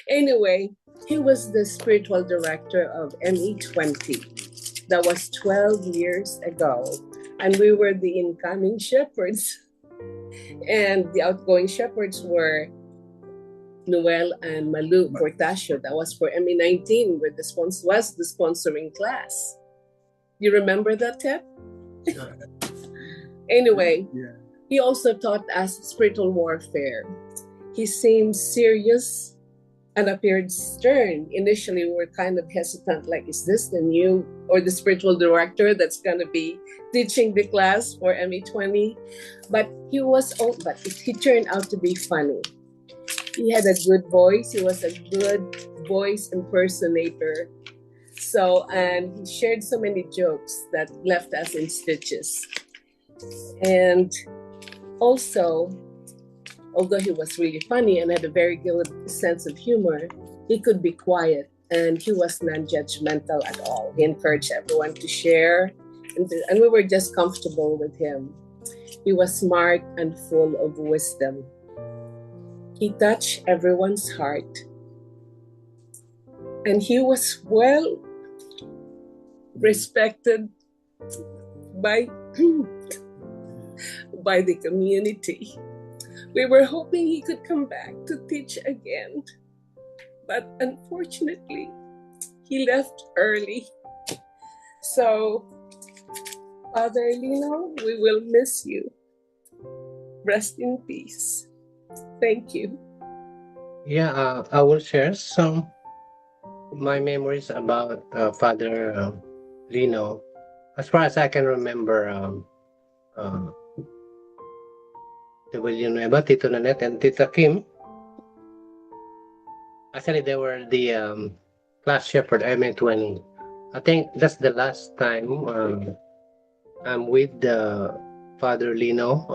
Anyway, he was the spiritual director of ME20. That was 12 years ago. And we were the incoming shepherds. And the outgoing shepherds were Noel and Malu Portasio. That was for ME19, where was the sponsoring class. You remember that, Ted? Anyway, yeah. He also taught us spiritual warfare. He seemed serious and appeared stern. Initially, we were kind of hesitant, like, is this the new or the spiritual director that's going to be teaching the class for ME20? But he turned out to be funny. He had a good voice. He was a good voice impersonator. And he shared so many jokes that left us in stitches. And also, although he was really funny and had a very good sense of humor, he could be quiet and he was non-judgmental at all. He encouraged everyone to share, and we were just comfortable with him. He was smart and full of wisdom. He touched everyone's heart. And he was well respected by the community. We were hoping he could come back to teach again, but unfortunately, he left early. So, Father Lino, we will miss you. Rest in peace. Thank you. Yeah, I will share some my memories about Father Lino. As far as I can remember, Villanueva, Tito Nanette, and Tita Kim. Actually, they were the class shepherd MA20. I think that's the last time I'm with Father Lino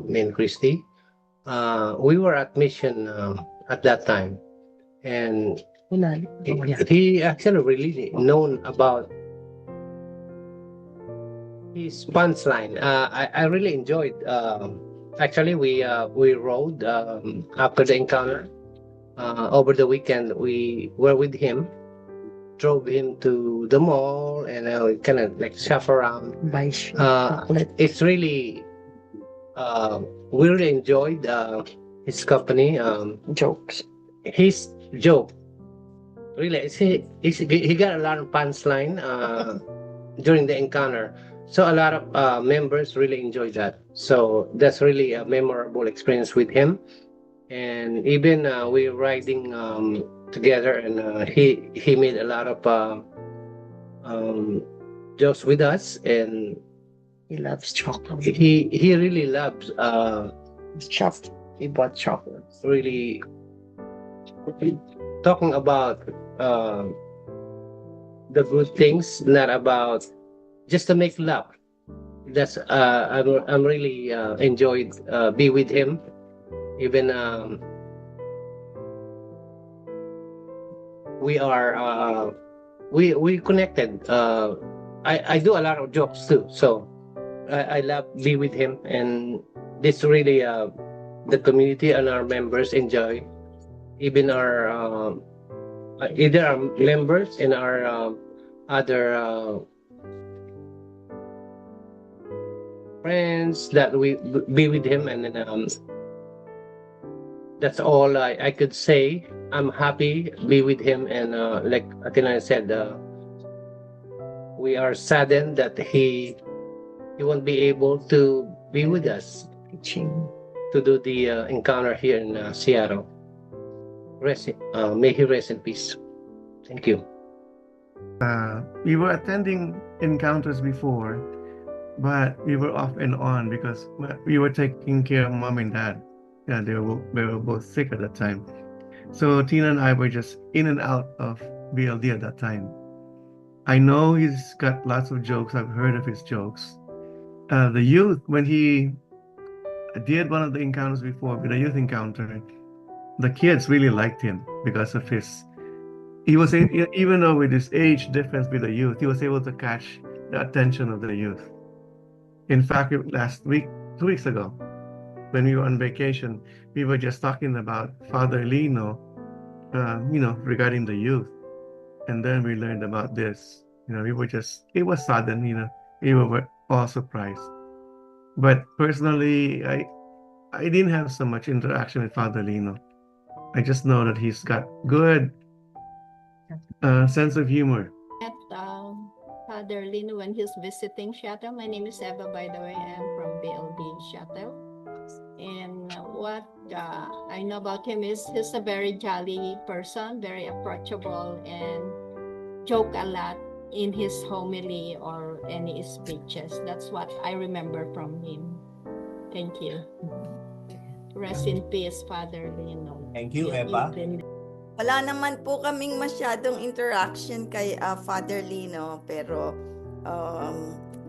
and Christy. We were at mission at that time, and he actually really known about his punchline. I really enjoyed. Actually, we rode after the encounter. Over the weekend, we were with him, drove him to the mall, and we kind of like shop around. It's really, we really enjoyed his company. Jokes. His joke, really, he got a lot of punchline during the encounter. So a lot of members really enjoyed that. So that's really a memorable experience with him. And even we were riding together, and he made a lot of jokes with us, and he loves chocolate. He really loves chocolate. He bought chocolates. Really talking about the good things, not about just to make love. That's I'm really enjoyed be with him. Even we are we connected. I do a lot of jokes too, so I love be with him, and this really the community and our members enjoy. Even our either our members and our other friends that we be with him, and then that's all I could say. I'm happy be with him, and like Athena said, we are saddened that he won't be able to be with us to do the encounter here in Seattle. May he rest in peace. Thank you. We were attending encounters before, but we were off and on because we were taking care of mom and dad. Yeah, they were both sick at that time. So Tina and I were just in and out of BLD at that time. I know he's got lots of jokes. I've heard of his jokes. The youth, when he did one of the encounters before, with a youth encounter, the kids really liked him because of he was, even though with his age difference with the youth, he was able to catch the attention of the youth. In fact, last week, 2 weeks ago, when we were on vacation, we were just talking about Father Lino regarding the youth. And then we learned about this. It was sudden, we were all surprised. But personally, I didn't have so much interaction with Father Lino. I just know that he's got good sense of humor. Met Father Lino when he's visiting Shuttle. My name is Eva, by the way. I'm from BLD Shuttle. And what I know about him is he's a very jolly person, very approachable, and joke a lot in his homily or any speeches. That's what I remember from him. Thank you. Rest in peace, Father Lino. Thank you, Eva. Wala naman po kaming masyadong interaction kay Father Lino, pero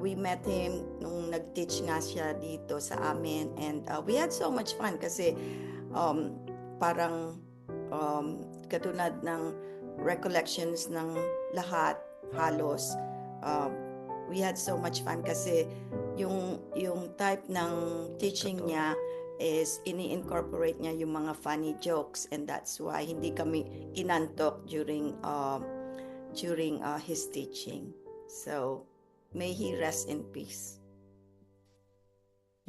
we met him nung nag-teach nga siya dito sa amin, and we had so much fun kasi parang katulad ng recollections ng lahat halos, we had so much fun kasi yung type ng teaching niya is ini-incorporate niya yung mga funny jokes, and that's why hindi kami inantok during his teaching. So may he rest in peace.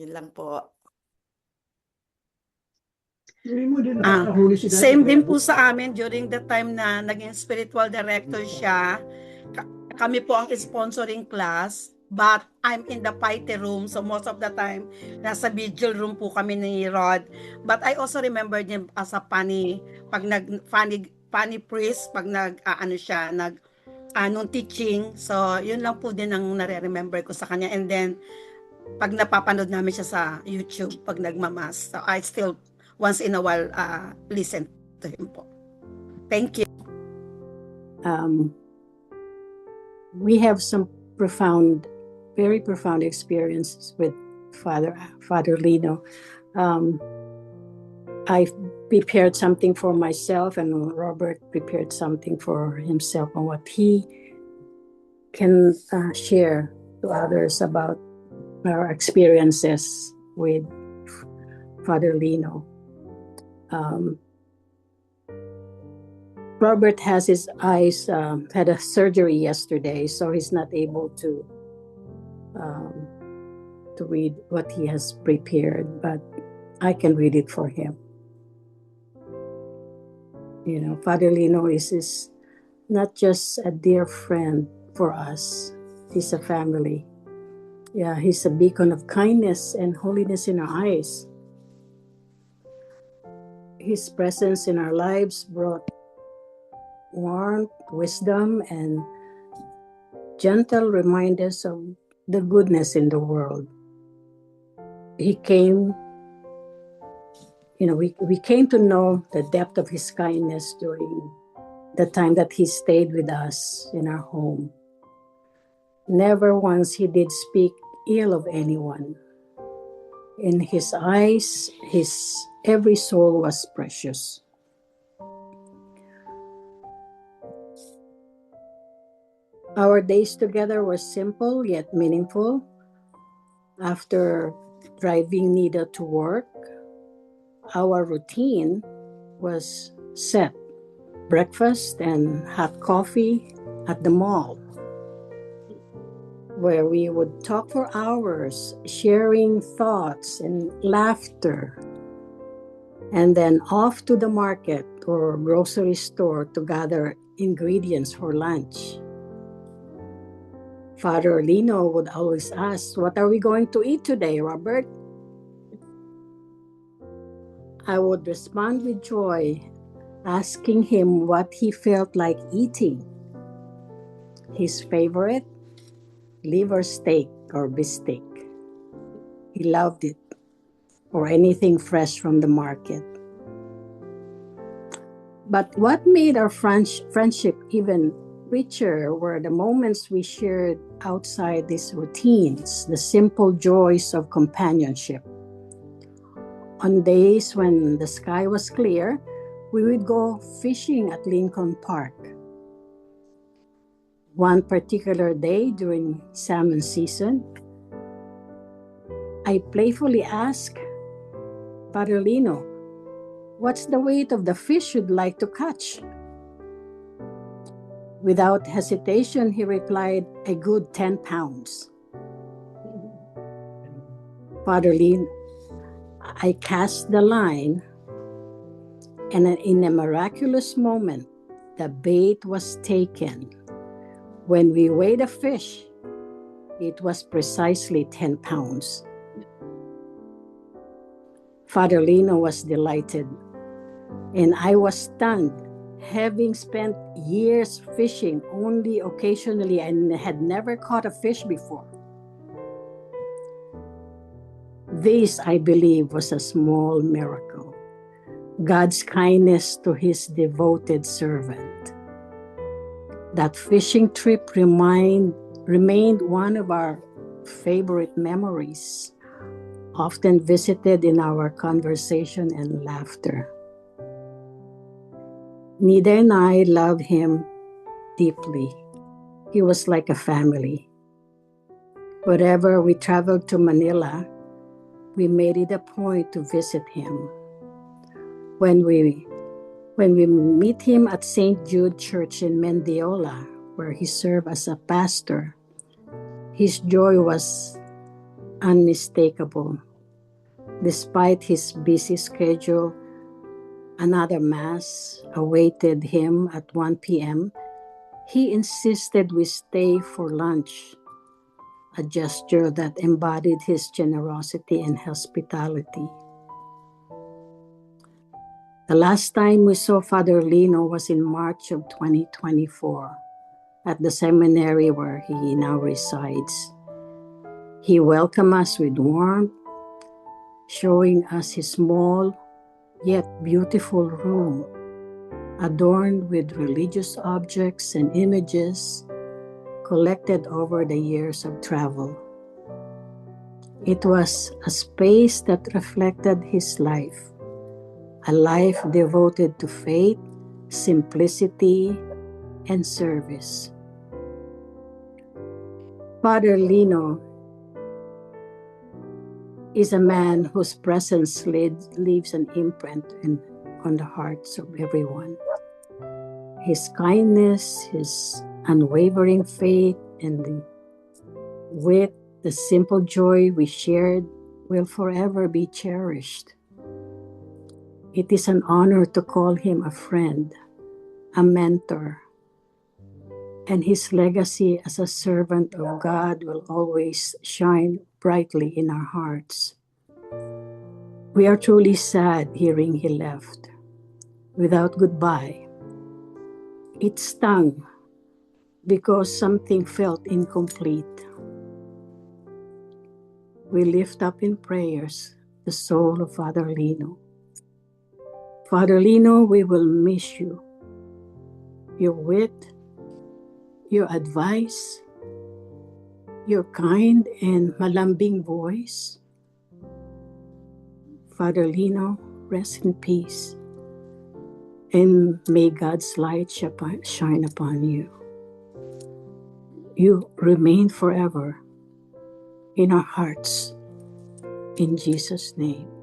Yun lang po. Same din po sa amin during the time na naging spiritual director siya. Kami po ang sponsoring class, but I'm in the piety room, so most of the time nasa vigil room po kami ni Rod. But I also remember him as a funny priest pag nung teaching. So yun lang po din ang nare-remember ko sa kanya. And then pag napapanood namin siya sa YouTube pag nagmamas, so I still once in a while listen to him po. Thank you. We have some very profound experiences with Father Lino. I prepared something for myself, and Robert prepared something for himself on what he can share to others about our experiences with Father Lino. Robert has his eyes had a surgery yesterday, so he's not able to read what he has prepared, but I can read it for him. Father Lino is not just a dear friend for us, he's a family. Yeah, he's a beacon of kindness and holiness in our eyes. His presence in our lives brought warmth, wisdom, and gentle reminders of the goodness in the world. He came, we came to know the depth of his kindness during the time that he stayed with us in our home. Never once he did speak ill of anyone. In his eyes, his every soul was precious. Our days together were simple yet meaningful. After driving Nida to work, our routine was set. Breakfast and hot coffee at the mall, where we would talk for hours, sharing thoughts and laughter, and then off to the market or grocery store to gather ingredients for lunch. Father Lino would always ask, "What are we going to eat today, Robert?" I would respond with joy, asking him what he felt like eating. His favorite, liver steak or beefsteak. He loved it, or anything fresh from the market. But what made our friendship even richer were the moments we shared outside these routines, the simple joys of companionship. On days when the sky was clear, we would go fishing at Lincoln Park. One particular day during salmon season, I playfully asked Father Lino, What's the weight of the fish you'd like to catch? Without hesitation, he replied, a good 10 pounds. Father Lino, I cast the line, and in a miraculous moment, the bait was taken. When we weighed the fish, it was precisely 10 pounds. Father Lino was delighted, and I was stunned, having spent years fishing only occasionally and had never caught a fish before. This, I believe, was a small miracle, God's kindness to his devoted servant. That fishing trip remained one of our favorite memories, often visited in our conversation and laughter. Nida and I loved him deeply. He was like a family. Wherever we traveled to Manila, we made it a point to visit him. When we meet him at St. Jude Church in Mendiola, where he served as a pastor, his joy was unmistakable. Despite his busy schedule, another mass awaited him at 1 p.m. He insisted we stay for lunch, a gesture that embodied his generosity and hospitality. The last time we saw Father Lino was in March of 2024 at the seminary where he now resides. He welcomed us with warmth, showing us his small yet beautiful room, adorned with religious objects and images collected over the years of travel. It was a space that reflected his life, a life devoted to faith, simplicity, and service. Father Lino is a man whose presence leaves an imprint on the hearts of everyone. His kindness, his unwavering faith, and the simple joy we shared will forever be cherished. It is an honor to call him a friend, a mentor, and his legacy as a servant of God will always shine brightly in our hearts. We are truly sad hearing he left without goodbye. It stung because something felt incomplete. We lift up in prayers the soul of Father Lino. Father Lino, we will miss you. Your wit, your advice, your kind and malambing voice. Father Lino, rest in peace, and may God's light shine upon you. You remain forever in our hearts. In Jesus' name.